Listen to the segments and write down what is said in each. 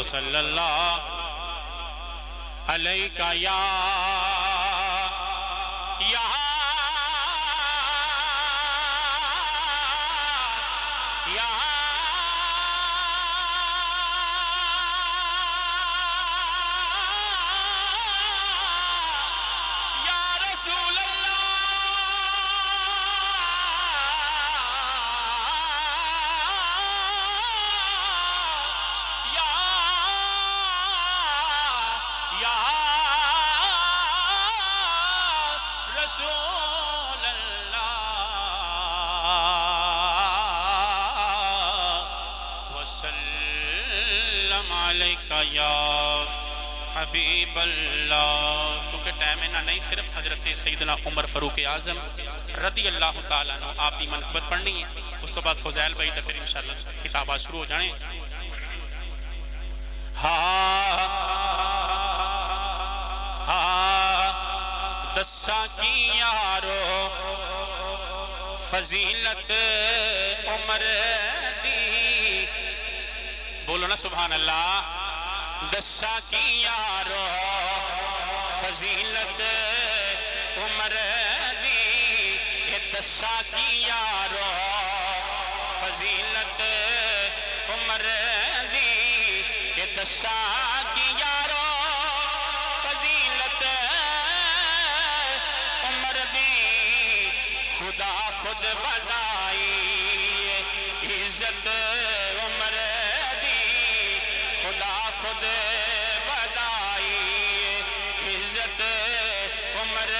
صلی اللہ علیہ یا رسول اللہ وسلم علیکہ یا حبیب اللہ. کیونکہ ٹائم ہے نا نہیں، صرف حضرت سیدنا عمر فاروق اعظم رضی اللہ تعالیٰ عنہ آپ دی منقبت پڑھنی ہے. اس تو بعد فضائل بھائی تو پھر انشاءاللہ خطابات شروع ہو جانے. دسا کی یارو فضیلت عمر دی، بولو نا سبحان اللہ. دسا کی یارو فضیلت عمر دی، دسا کی یارو فضیلت عمر دی، دسا کی یارو فضیلت عمر دی. خدا خود بدائی عزت عمر دی، خدا خود بدائی عزت عمر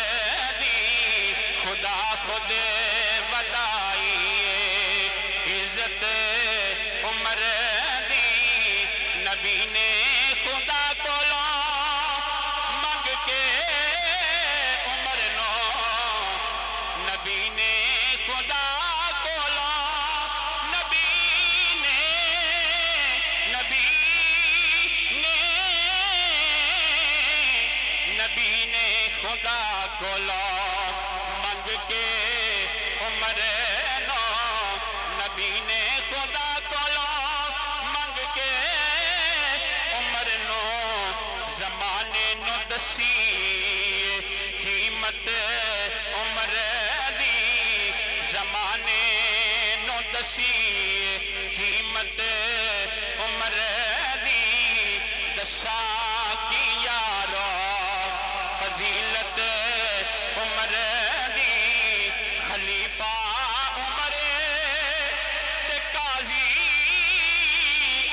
دی، خدا خود بدائی عزت عمر دی. نبی نے خدا کو منگ کے عمر نو، نبی نے خدا کو نبی نے خدا کو منگ کے عمر نو، نبی نے خدا کو منگ کے عمر نو. زمانے نو دسی قیمت عمر دی، زمانے نو دسی قیمت عمر دی. دسا کی یارو فضیلت عمر دی، خلیفہ عمر تے قاضی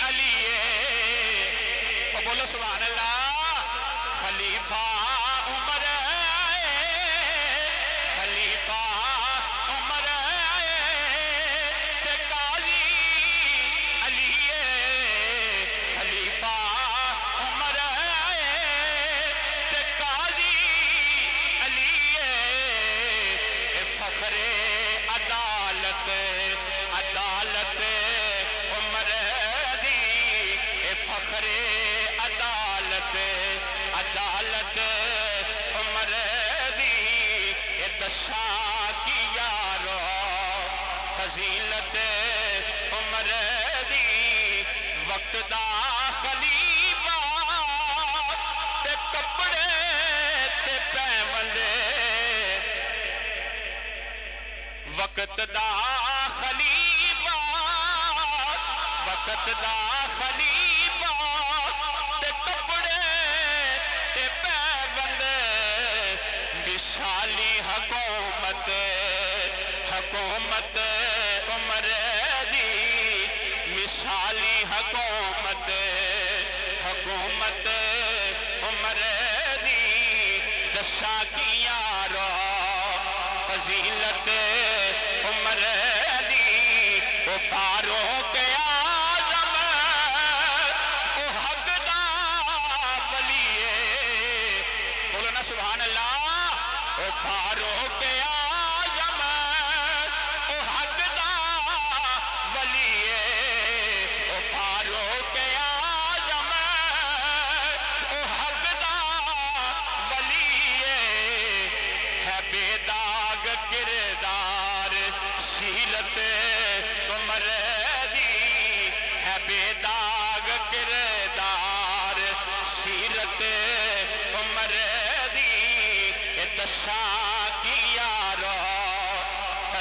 علی، بولو سبحان اللہ. خلیفہ عمر، خلیفہ عمر تے قاضی علی، خلیفہ عمر تے قاضی علی. فخر عدالت، عدالت عمر دی، فخر عدالت، عدالت عمر دی. دسا کی یارو فضیلت عمر دی. وقت دا خلیفہ تے کپڑے تے پیوندے، وقت دا خلیفہ، وقت دا خلیفہ تے کپڑے تے پیوندے. مثالی حکومت، حکومت عمر دی، مثالی حکومت، حکومت عمر دی. دسا کی یارو فضیلت عمر دی. او فاروق اعظم او حق دا ولی، بولو نا سبحان اللہ. او فاروق اعظم او حق دا ولی، او فاروق اعظم او حق دا ولی. ہے بے داغ کردار سیرت عمر دی، ہے بے داغ کردار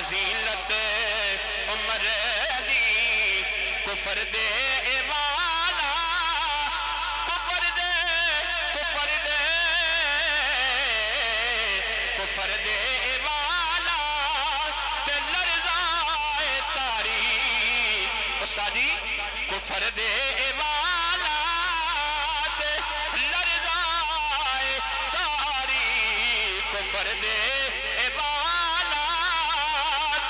فضیلت عمر دی کفر دے والا کفر دے والا تے لرزائے تاریخ استاد جی کفر دے والا تے لرزائے تاریخ کفر دے والا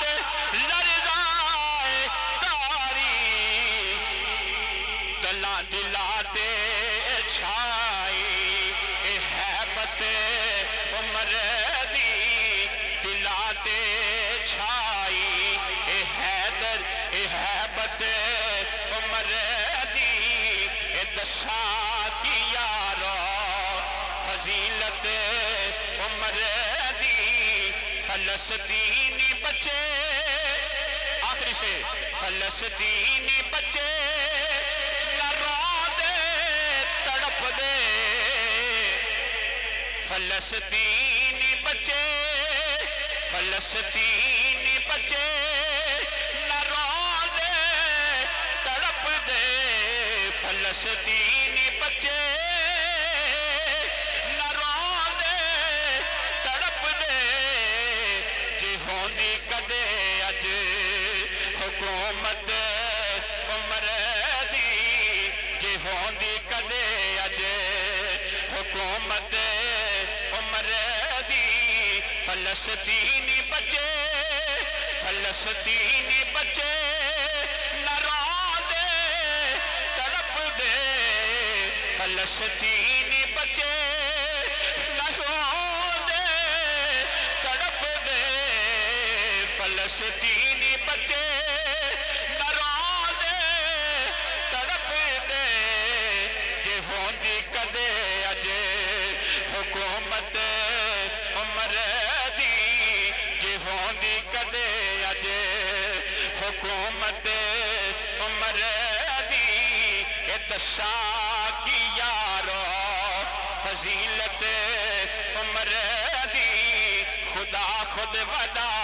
تے لرزائے تاریخ دلاں دلاتے چھائی ہیبت عمر دی دلاتے چھائی حیدر ہیبت عمر دی دسا کی یارو فضیلت عمر دی فلسطینی بچے آخری سے فلسطینی بچے نہ رو دے تڑپ دے فلسطینی بچے نہ رو دے تڑپ دے فلسطینی بچے نہ رو دے تڑپ دے جے ہوندی کدے اج حکومت عمر دی جے ہوندی کدے اج حکومت عمر دی فلسطینی بچے نہ رو دے تڑپ دے فلسطینی بچے نہ رو دے تڑپ دے فلسطینی بچے نہ رو دے تڑپ دے جے ہوندی کدے اج حکومت عمر دی جے ہوندی کدے اج حکومت عمر دی اے دسا کی یارو فضیلت عمر دی خدا خود ودا